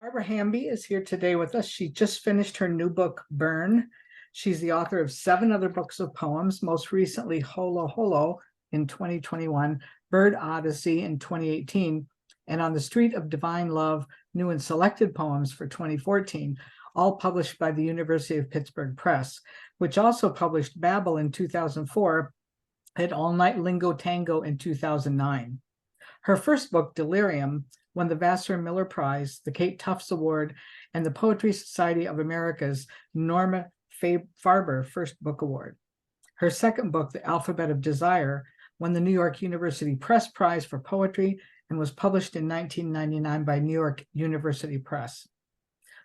Barbara Hamby is here today with us. She just finished her new book, Burn. She's the author of 7 other books of poems, most recently Holo Holo in 2021, Bird Odyssey in 2018, and On the Street of Divine Love, New and Selected Poems for 2014, all published by the University of Pittsburgh Press, which also published Babel in 2004 and All Night Lingo Tango in 2009. Her first book, Delirium, won the Vassar Miller Prize, the Kate Tufts Award, and the Poetry Society of America's Norma Farber First Book Award. Her second book, The Alphabet of Desire, won the New York University Press Prize for Poetry and was published in 1999 by New York University Press.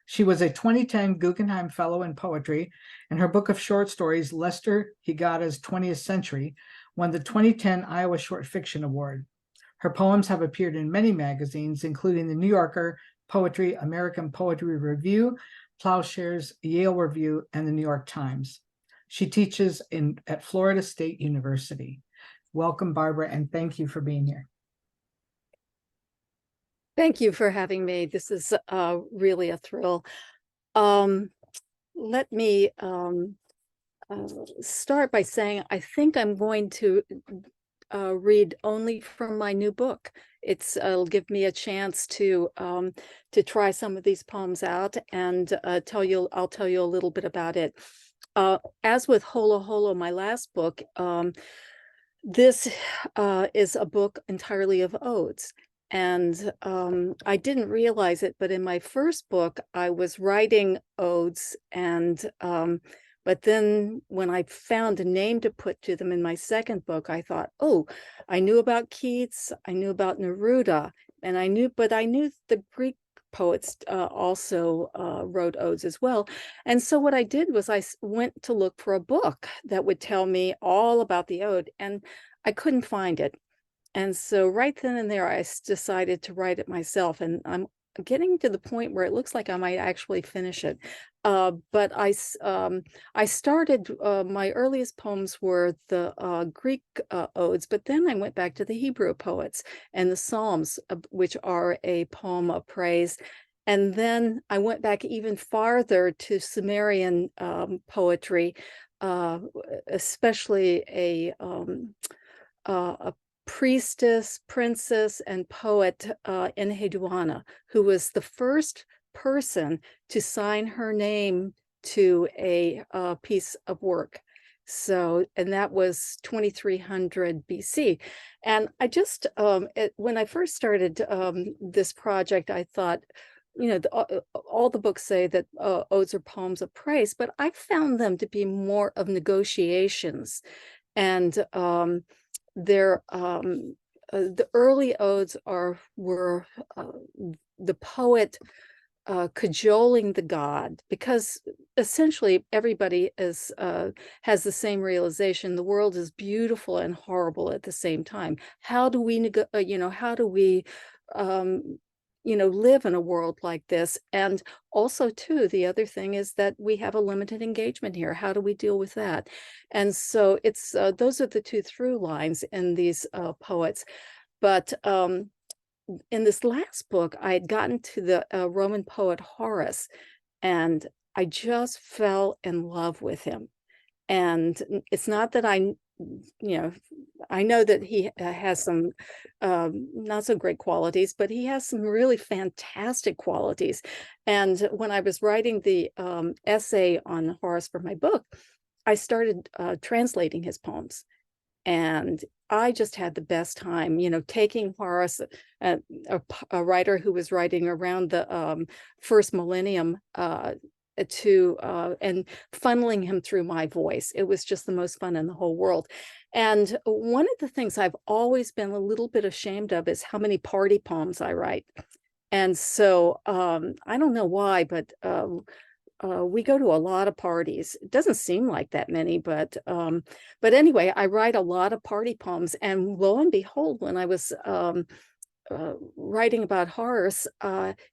She was a 2010 Guggenheim Fellow in Poetry, and her book of short stories, Lester Higata's 20th Century, won the 2010 Iowa Short Fiction Award. Her poems have appeared in many magazines, including the New Yorker, Poetry, American Poetry Review, Plowshares, Yale Review, and the New York Times. She teaches at Florida State University. Welcome, Barbara, and thank you for being here. Thank you for having me. This is really a thrill. Let me start by saying I think I'm going to read only from my new book. It'll give me a chance to try some of these poems out and I'll tell you a little bit about it. As with Holo Holo, my last book, this is a book entirely of odes. And I didn't realize it, but in my first book, I was writing odes, and but then when I found a name to put to them in my second book, I thought, oh, I knew about Keats, I knew about Neruda, and I knew the Greek poets also wrote odes as well. And so what I did was I went to look for a book that would tell me all about the ode, and I couldn't find it. And so right then and there, I decided to write it myself. And I'm getting to the point where it looks like I might actually finish it. But I started, my earliest poems were the Greek odes, but then I went back to the Hebrew poets and the Psalms, which are a poem of praise. And then I went back even farther to Sumerian poetry, especially a priestess, princess, and poet Enheduanna, who was the first person to sign her name to a piece of work. So, and that was 2300 BC. And I just, when I first started this project, I thought, you know, all the books say that odes are poems of praise, but I found them to be more of negotiations. And the early odes were the poet cajoling the god, because essentially everybody has the same realization: the world is beautiful and horrible at the same time. How do we live in a world like this? And also too, the other thing is that we have a limited engagement here. How do we deal with that? And so it's those are the two through lines in these poets. But in this last book, I had gotten to the Roman poet Horace, and I just fell in love with him. And it's not that I know that he has some not so great qualities, but he has some really fantastic qualities. And when I was writing the essay on Horace for my book, I started translating his poems. And I just had the best time, taking Horace, a writer who was writing around the first millennium, and funneling him through my voice. It was just the most fun in the whole world. And one of the things I've always been a little bit ashamed of is how many party poems I write. And so I don't know why, but we go to a lot of parties. It doesn't seem like that many, but anyway, I write a lot of party poems. And lo and behold, when I was writing about Horace,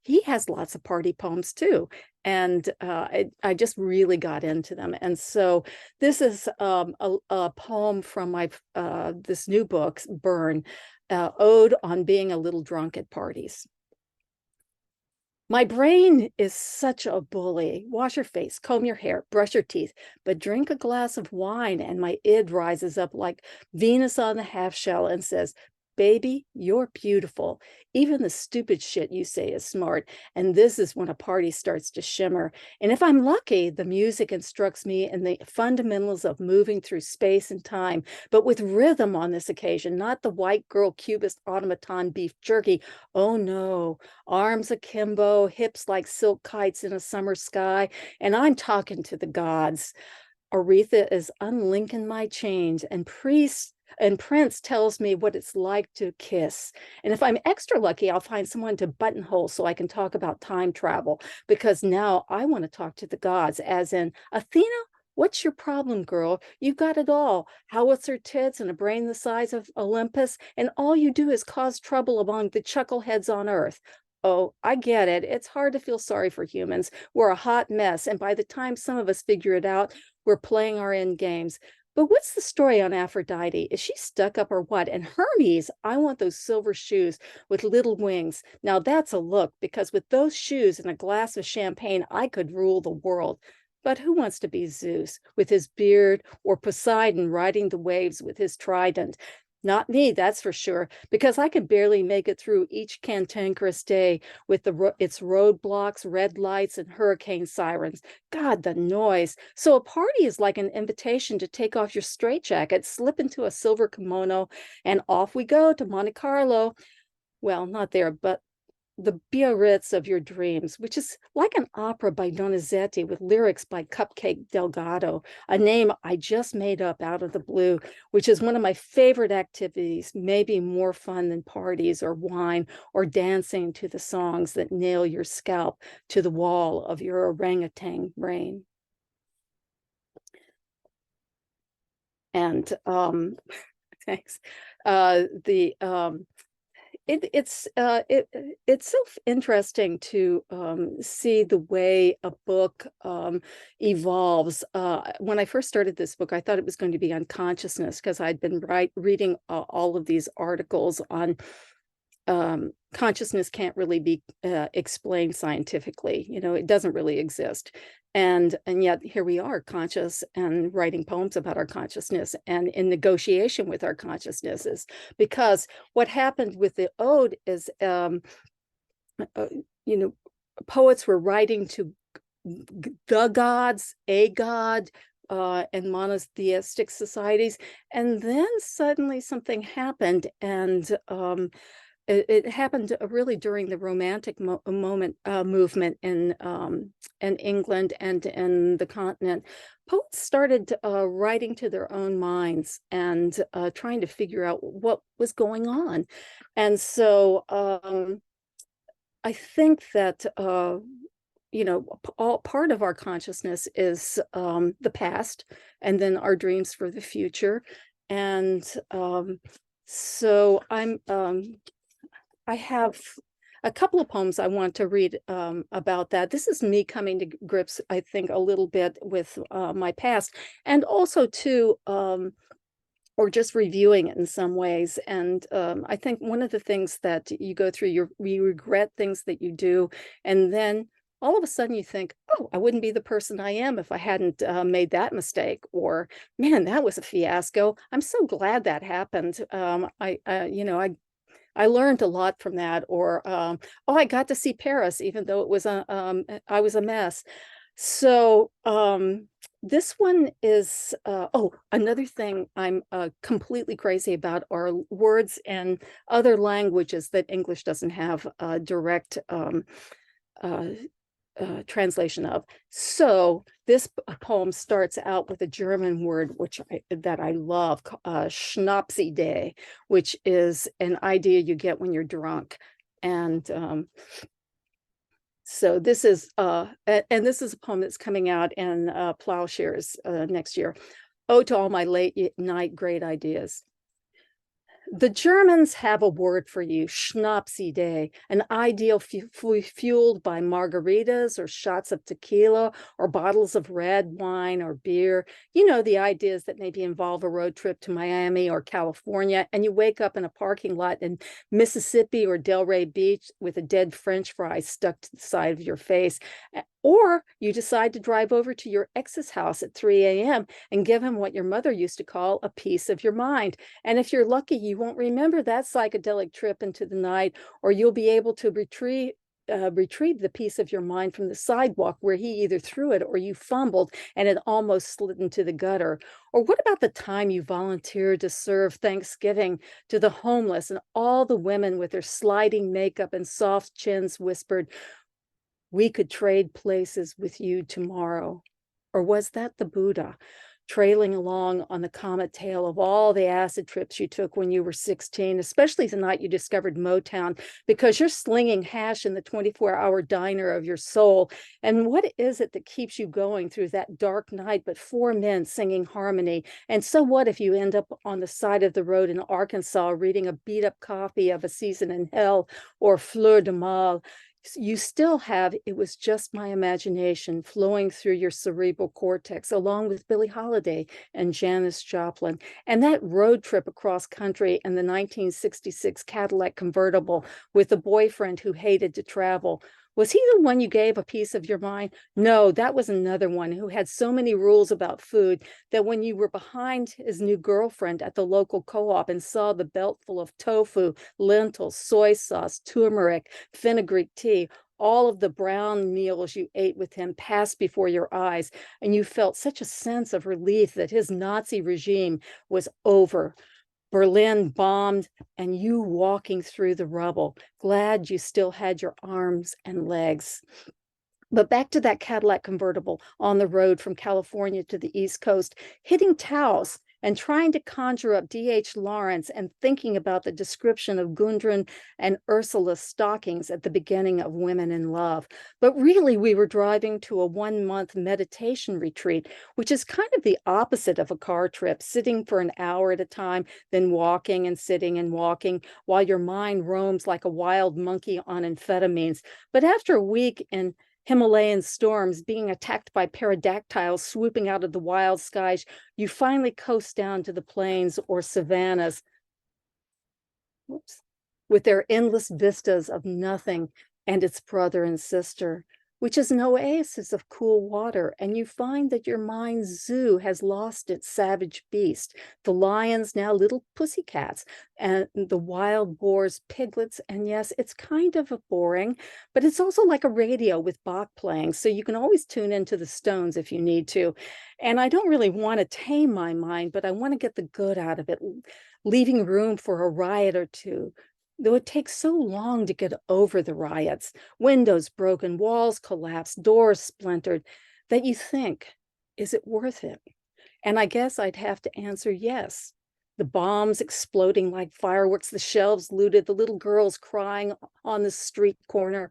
he has lots of party poems too. And I just really got into them. And so this is a poem from my this new book, Burn, Ode on Being a Little Drunk at Parties. My brain is such a bully. Wash your face, comb your hair, brush your teeth, but drink a glass of wine and my id rises up like Venus on the half shell and says, baby, you're beautiful. Even the stupid shit you say is smart. And this is when a party starts to shimmer. And if I'm lucky, the music instructs me in the fundamentals of moving through space and time, but with rhythm on this occasion, not the white girl cubist automaton beef jerky. Oh no, arms akimbo, hips like silk kites in a summer sky. And I'm talking to the gods. Aretha is unlinking my chains, and Prince tells me what it's like to kiss. And if I'm extra lucky, I'll find someone to buttonhole so I can talk about time travel, because now I want to talk to the gods, as in, Athena, what's your problem, girl? You've got it all. Howitzer tits and a brain the size of Olympus, and all you do is cause trouble among the chuckleheads on Earth. Oh, I get it. It's hard to feel sorry for humans. We're a hot mess. And by the time some of us figure it out, we're playing our end games. But what's the story on Aphrodite? Is she stuck up or what? And Hermes, I want those silver shoes with little wings. Now that's a look, because with those shoes and a glass of champagne, I could rule the world. But who wants to be Zeus with his beard, or Poseidon riding the waves with his trident? Not me, that's for sure, because I could barely make it through each cantankerous day with its roadblocks, red lights, and hurricane sirens. God, the noise. So a party is like an invitation to take off your straitjacket, slip into a silver kimono, and off we go to Monte Carlo. Well, not there, but the Biarritz of your dreams, which is like an opera by Donizetti with lyrics by Cupcake Delgado, a name I just made up out of the blue, which is one of my favorite activities, maybe more fun than parties or wine or dancing to the songs that nail your scalp to the wall of your orangutan brain. And thanks. It's so interesting to see the way a book evolves. When I first started this book, I thought it was going to be on consciousness, because I'd been reading all of these articles on consciousness can't really be explained scientifically. You know, it doesn't really exist. And yet here we are, conscious, and writing poems about our consciousness and in negotiation with our consciousnesses. Because what happened with the ode is, you know, poets were writing to the gods, a god, and monotheistic societies. And then suddenly something happened, and it happened really during the Romantic movement in England and in the continent. Poets started writing to their own minds and trying to figure out what was going on. And so I think that you know, all part of our consciousness is the past, and then our dreams for the future. And so I have a couple of poems I want to read about that. This is me coming to grips, I think, a little bit with my past, and also too, or just reviewing it in some ways. And I think one of the things that you go through, you regret things that you do, and then all of a sudden you think, oh, I wouldn't be the person I am if I hadn't made that mistake, or man, that was a fiasco. I'm so glad that happened. You know, I learned a lot from that. Or oh, I got to see Paris, even though it was I was a mess. So this one is oh, another thing I'm completely crazy about are words and other languages that English doesn't have a direct translation of. So this poem starts out with a German word that I love, Schnapsidee, which is an idea you get when you're drunk. And so this is and this is a poem that's coming out in Plowshares next year. Oh, to all my late night great ideas. The Germans have a word for you, Schnapsidee, an ideal fueled by margaritas or shots of tequila or bottles of red wine or beer. You know, the ideas that maybe involve a road trip to Miami or California, and you wake up in a parking lot in Mississippi or Delray Beach with a dead French fry stuck to the side of your face. Or you decide to drive over to your ex's house at 3 a.m. and give him what your mother used to call a piece of your mind. And if you're lucky, you won't remember that psychedelic trip into the night, or you'll be able to retrieve the piece of your mind from the sidewalk where he either threw it or you fumbled and it almost slid into the gutter. Or what about the time you volunteered to serve Thanksgiving to the homeless and all the women with their sliding makeup and soft chins whispered, "We could trade places with you tomorrow"? Or was that the Buddha trailing along on the comet tail of all the acid trips you took when you were 16, especially the night you discovered Motown, because you're slinging hash in the 24-hour diner of your soul? And what is it that keeps you going through that dark night but four men singing harmony? And so what if you end up on the side of the road in Arkansas reading a beat-up copy of A Season in Hell or Fleur de Mal? You still have It Was Just My Imagination flowing through your cerebral cortex, along with Billie Holiday and Janis Joplin. And that road trip across country in the 1966 Cadillac convertible with a boyfriend who hated to travel. Was he the one you gave a piece of your mind? No, that was another one who had so many rules about food that when you were behind his new girlfriend at the local co-op and saw the belt full of tofu, lentils, soy sauce, turmeric, fenugreek tea, all of the brown meals you ate with him passed before your eyes, and you felt such a sense of relief that his Nazi regime was over. Berlin bombed, and you walking through the rubble, glad you still had your arms and legs. But back to that Cadillac convertible on the road from California to the East Coast, hitting Taos and trying to conjure up D.H. Lawrence and thinking about the description of Gudrun and Ursula's stockings at the beginning of Women in Love. But really, we were driving to a 1-month meditation retreat, which is kind of the opposite of a car trip, sitting for an hour at a time, then walking and sitting and walking while your mind roams like a wild monkey on amphetamines. But after a week in Himalayan storms, being attacked by pterodactyls swooping out of the wild skies, you finally coast down to the plains or savannas, with their endless vistas of nothing and its brother and sister, which is an oasis of cool water, and you find that your mind's zoo has lost its savage beast, the lions now little pussycats, and the wild boars piglets. And yes, it's kind of boring, but it's also like a radio with Bach playing, so you can always tune into the Stones if you need to. And I don't really want to tame my mind, but I want to get the good out of it, leaving room for a riot or two, though it takes so long to get over the riots, windows broken, walls collapsed, doors splintered, that you think, is it worth it? And I guess I'd have to answer yes. The bombs exploding like fireworks, the shelves looted, the little girls crying on the street corner.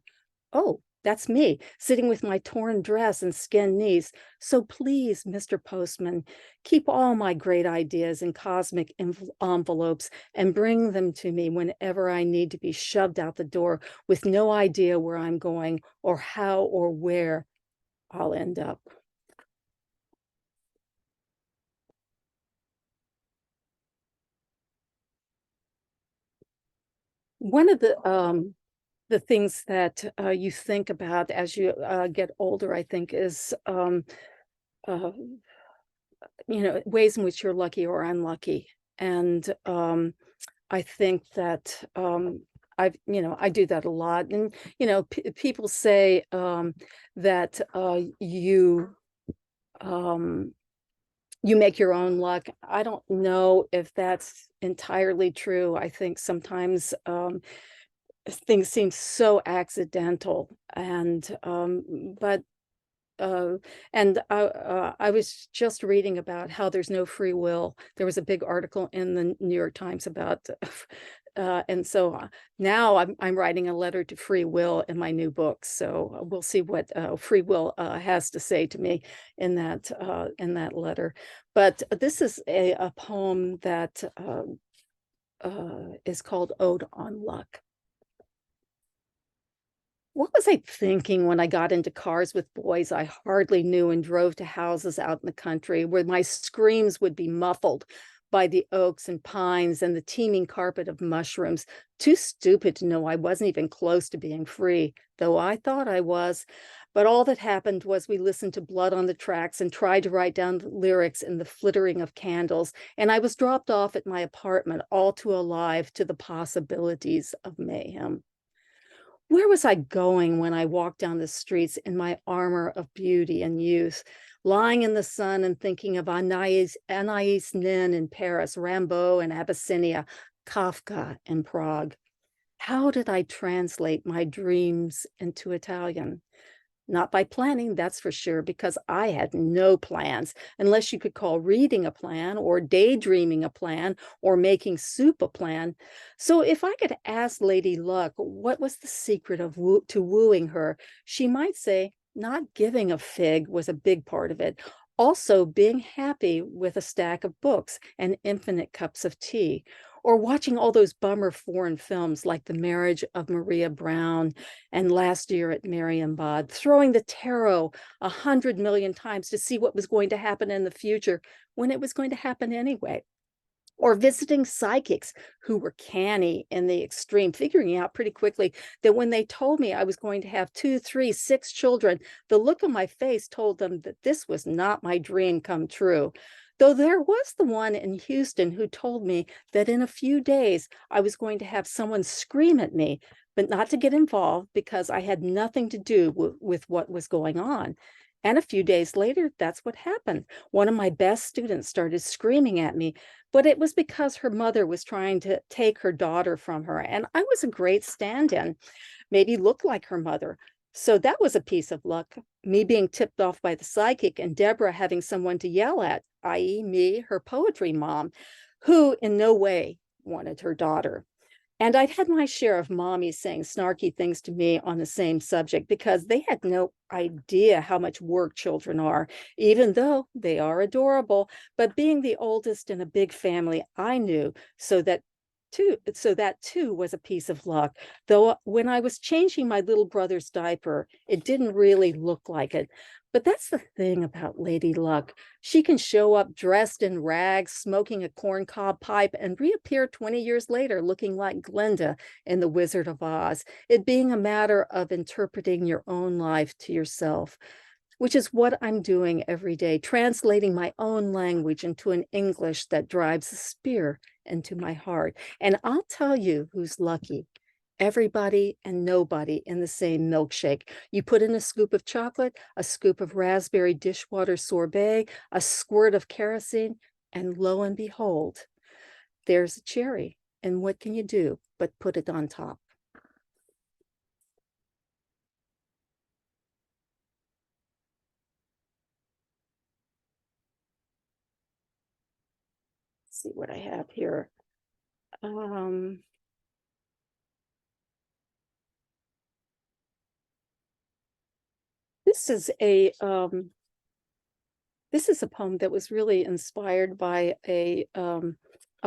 Oh, that's me, sitting with my torn dress and skinned knees. So please, Mr. Postman, keep all my great ideas in cosmic envelopes and bring them to me whenever I need to be shoved out the door with no idea where I'm going or how or where I'll end up. One of the things that you think about as you get older, I think, is ways in which you're lucky or unlucky. And I think that I do that a lot. And, people say that you make your own luck. I don't know if that's entirely true. I think sometimes things seem so accidental, and I was just reading about how there's no free will. There was a big article in the New York Times about, and so now I'm writing a letter to free will in my new book. So we'll see what free will has to say to me in that letter. But this is a poem that is called Ode on Luck. What was I thinking when I got into cars with boys I hardly knew and drove to houses out in the country where my screams would be muffled by the oaks and pines and the teeming carpet of mushrooms? Too stupid to know I wasn't even close to being free, though I thought I was. But all that happened was we listened to Blood on the Tracks and tried to write down the lyrics in the flittering of candles, and I was dropped off at my apartment, all too alive to the possibilities of mayhem. Where was I going when I walked down the streets in my armor of beauty and youth, lying in the sun and thinking of Anais Nin in Paris, Rimbaud in Abyssinia, Kafka in Prague? How did I translate my dreams into Italian? Not by planning, that's for sure, because I had no plans, unless you could call reading a plan, or daydreaming a plan, or making soup a plan. So if I could ask Lady Luck what was the secret of wooing her, she might say not giving a fig was a big part of it. Also, being happy with a stack of books and infinite cups of tea, or watching all those bummer foreign films like The Marriage of Maria Brown and Last Year at Marienbad, throwing the tarot 100 million times to see what was going to happen in the future when it was going to happen anyway. Or visiting psychics who were canny in the extreme, figuring out pretty quickly that when they told me I was going to have 2, 3, 6 children, the look on my face told them that this was not my dream come true. Though there was the one in Houston who told me that in a few days I was going to have someone scream at me, but not to get involved because I had nothing to do with what was going on. And a few days later, that's what happened. One of my best students started screaming at me, but it was because her mother was trying to take her daughter from her. And I was a great stand-in, maybe looked like her mother. So that was a piece of luck, me being tipped off by the psychic and Deborah having someone to yell at, i.e. me, her poetry mom, who in no way wanted her daughter. And I'd had my share of mommies saying snarky things to me on the same subject because they had no idea how much work children are, even though they are adorable. But being the oldest in a big family, I knew so that too was a piece of luck. Though when I was changing my little brother's diaper, it didn't really look like it. But that's the thing about Lady Luck. She can show up dressed in rags, smoking a corncob pipe, and reappear 20 years later looking like Glinda in The Wizard of Oz, it being a matter of interpreting your own life to yourself, which is what I'm doing every day, translating my own language into an English that drives a spear into my heart. And I'll tell you who's lucky. Everybody and nobody in the same milkshake. You put in a scoop of chocolate, a scoop of raspberry dishwater sorbet, a squirt of kerosene, and lo and behold, there's a cherry. And what can you do but put it on top? Let's see what I have here. This is a poem that was really inspired by a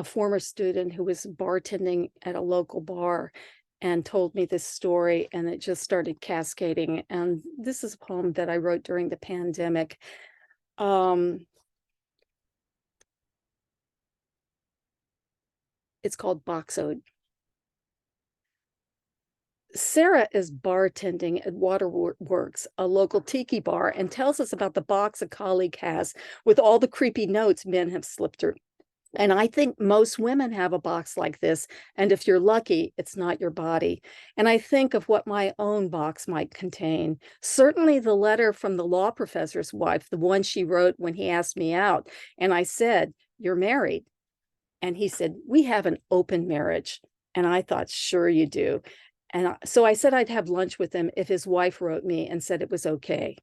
former student who was bartending at a local bar and told me this story, and it just started cascading. And this is a poem that I wrote during the pandemic. It's called Box Ode. Sarah is bartending at Waterworks, a local tiki bar, and tells us about the box a colleague has with all the creepy notes men have slipped her. And I think most women have a box like this. And if you're lucky, it's not your body. And I think of what my own box might contain. Certainly the letter from the law professor's wife, the one she wrote when he asked me out. And I said, "You're married." And he said, "We have an open marriage." And I thought, sure you do. And so I said I'd have lunch with him if his wife wrote me and said it was okay.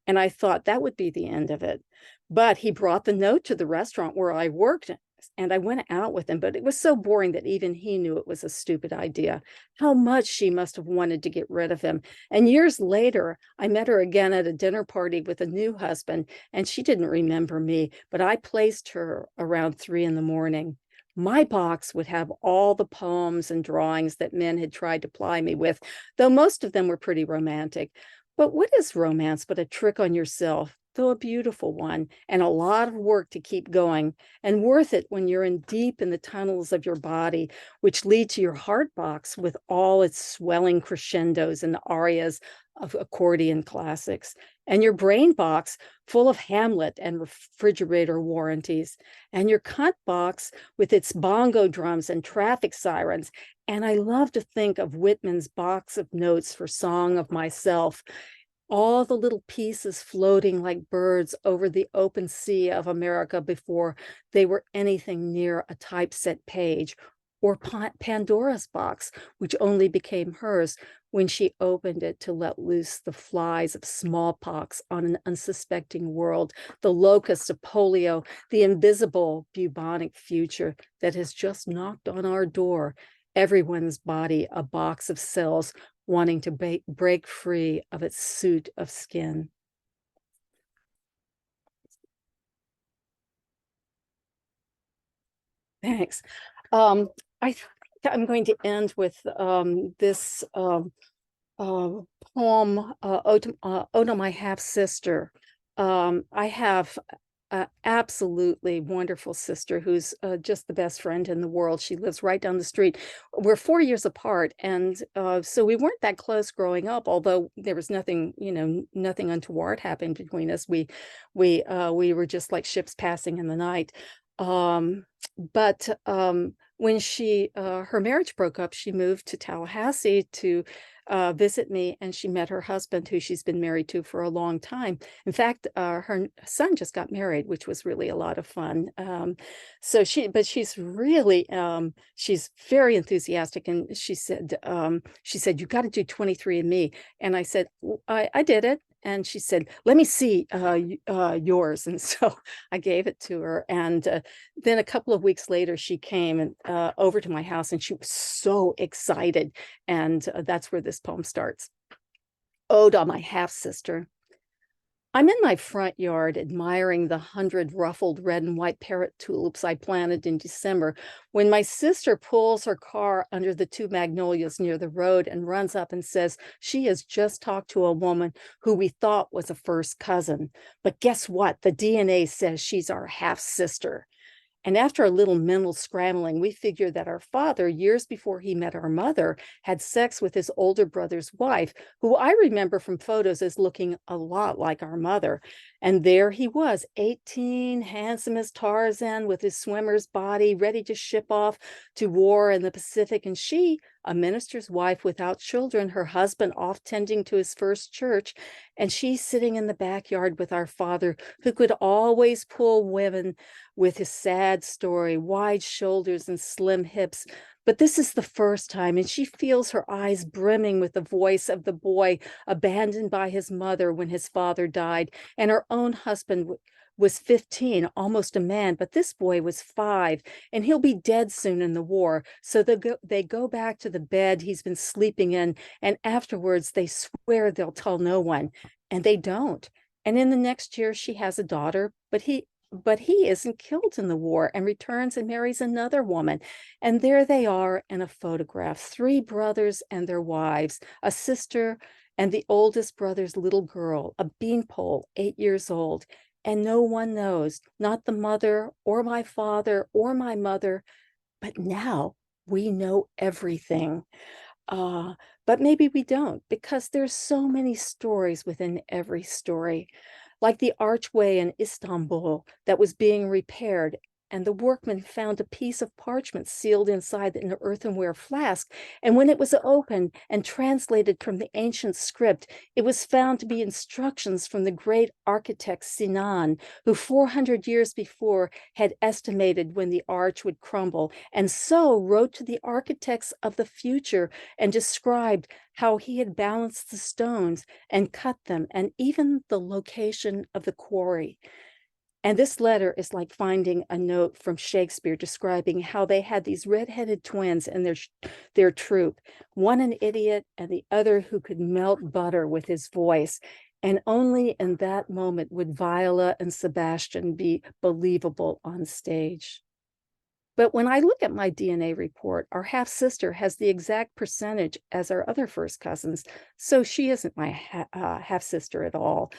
And I thought that would be the end of it. But he brought the note to the restaurant where I worked, and I went out with him. But it was so boring that even he knew it was a stupid idea. How much she must have wanted to get rid of him. And years later, I met her again at a dinner party with a new husband, and she didn't remember me, but I placed her around 3 in the morning. My box would have all the poems and drawings that men had tried to ply me with, though most of them were pretty romantic. But what is romance but a trick on yourself, though a beautiful one, and a lot of work to keep going, and worth it when you're in deep in the tunnels of your body, which lead to your heart box with all its swelling crescendos and arias of accordion classics, and your brain box full of Hamlet and refrigerator warranties, and your cunt box with its bongo drums and traffic sirens. And I love to think of Whitman's box of notes for Song of Myself, all the little pieces floating like birds over the open sea of America before they were anything near a typeset page, or Pandora's box, which only became hers when she opened it to let loose the flies of smallpox on an unsuspecting world, the locusts of polio, the invisible bubonic future that has just knocked on our door, everyone's body a box of cells wanting to break free of its suit of skin. Thanks. I think I'm going to end with this poem, Ode to My Half Sister. I have an absolutely wonderful sister who's just the best friend in the world. She lives right down the street. We're 4 years apart, and so we weren't that close growing up. Although there was nothing, nothing untoward happened between us. We were just like ships passing in the night. But when her marriage broke up, she moved to Tallahassee to visit me, and she met her husband, who she's been married to for a long time. In fact, her son just got married, which was really a lot of fun. But she's really, she's very enthusiastic, and she said, you got to do 23andMe. And I said, I did it. And she said, let me see yours. And so I gave it to her. And then a couple of weeks later, she came over to my house, and she was so excited. And that's where this poem starts. Ode on My Half Sister. I'm in my front yard admiring the 100 ruffled red and white parrot tulips I planted in December when my sister pulls her car under the 2 magnolias near the road and runs up and says she has just talked to a woman who we thought was a first cousin. But guess what? The DNA says she's our half sister. And after a little mental scrambling, we figured that our father, years before he met our mother, had sex with his older brother's wife, who I remember from photos as looking a lot like our mother. And there he was, 18, handsome as Tarzan, with his swimmer's body, ready to ship off to war in the Pacific. And she, a minister's wife without children, her husband off tending to his first church, and she sitting in the backyard with our father, who could always pull women with his sad story, wide shoulders and slim hips. But this is the first time, and she feels her eyes brimming with the voice of the boy abandoned by his mother when his father died, and her own husband was 15, almost a man, but this boy was 5, and he'll be dead soon in the war. So they go back to the bed he's been sleeping in, and afterwards they swear they'll tell no one, and they don't. And in the next year, she has a daughter, but he isn't killed in the war and returns and marries another woman. And there they are in a photograph, 3 brothers and their wives, a sister and the oldest brother's little girl, a beanpole, 8 years old. And no one knows, not the mother or my father or my mother, but now we know everything. But maybe we don't, because there's so many stories within every story. Like the archway in Istanbul that was being repaired, and the workman found a piece of parchment sealed inside an earthenware flask. And when it was opened and translated from the ancient script, it was found to be instructions from the great architect Sinan, who 400 years before had estimated when the arch would crumble, and so wrote to the architects of the future and described how he had balanced the stones and cut them, and even the location of the quarry. And this letter is like finding a note from Shakespeare describing how they had these redheaded twins in their troupe, one an idiot and the other who could melt butter with his voice. And only in that moment would Viola and Sebastian be believable on stage. But when I look at my DNA report, our half sister has the exact percentage as our other first cousins. So she isn't my half sister at all.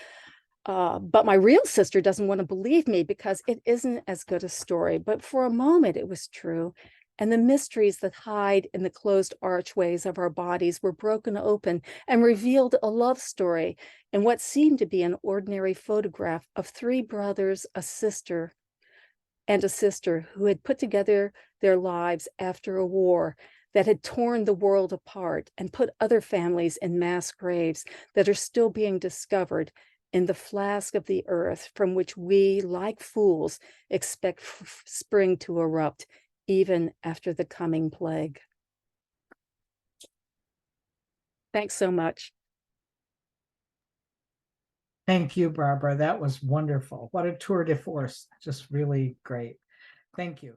But my real sister doesn't want to believe me because it isn't as good a story. But for a moment, it was true. And the mysteries that hide in the closed archways of our bodies were broken open and revealed a love story in what seemed to be an ordinary photograph of three brothers, a sister, and a sister who had put together their lives after a war that had torn the world apart and put other families in mass graves that are still being discovered in the flask of the earth from which we, like fools, expect spring to erupt even after the coming plague. Thanks so much. Thank you, Barbara. That was wonderful. What a tour de force. Just really great. Thank you.